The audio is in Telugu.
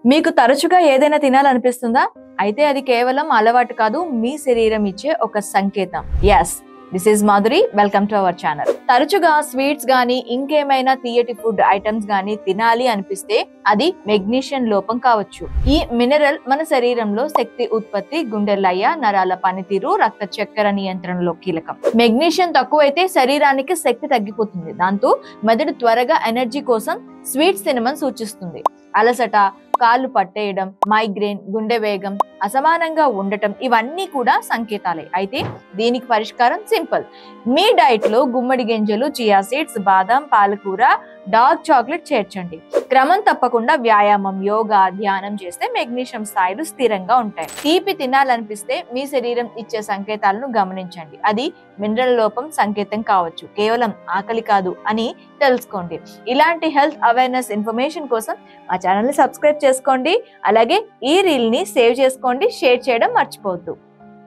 మీకు తరచుగా ఏదైనా తినాలనిపిస్తుందా? అయితే అది కేవలం అలవాటు కాదు, మీ శరీరం ఇచ్చే ఒక సంకేతం. yes, this is Madhuri. Welcome to our channel. తరచుగా స్వీట్స్ గానీ ఇంకేమైనా తీయటి ఫుడ్ ఐటమ్స్ గానీ తినాలి అనిపిస్తే అది మెగ్నీషియం లోపం కావచ్చు. ఈ మినరల్ మన శరీరంలో శక్తి ఉత్పత్తి, గుండె లయ, నరాల పనితీరు, రక్త చక్కెర నియంత్రణలో కీలకం. మెగ్నీషియం తక్కువైతే శరీరానికి శక్తి తగ్గిపోతుంది. దాంతో మెదడు త్వరగా ఎనర్జీ కోసం స్వీట్స్ తినమని సూచిస్తుంది. అలసట, కాళ్ళు పట్టేయడం, మైగ్రేన్, గుండె వేగం అసమానంగా ఉండటం ఇవన్నీ కూడా సంకేతాలే. అయితే దీనికి పరిష్కారం సింపుల్. మీ డైట్ లో గుమ్మడి గింజలు, చియా సీడ్స్, బాదం, పాలకూర, డార్క్ చాక్లెట్ చేర్చండి. క్రమం తప్పకుండా వ్యాయామం, యోగా, ధ్యానం చేస్తే మెగ్నీషియం స్థాయిలు స్థిరంగా ఉంటాయి. తీపి తినాలనిపిస్తే మీ శరీరం ఇచ్చే సంకేతాలను గమనించండి. అది మినరల్ లోపం సంకేతం కావచ్చు, కేవలం ఆకలి కాదు అని తెలుసుకోండి. ఇలాంటి హెల్త్ అవేర్నెస్ ఇన్ఫర్మేషన్ కోసం మా ఛానల్ ని సబ్స్క్రైబ్ చేసుకోండి. అలాగే ఈ రీల్ ని సేవ్ చేసుకోండి, షేర్ చేయడం మర్చిపోవద్దు.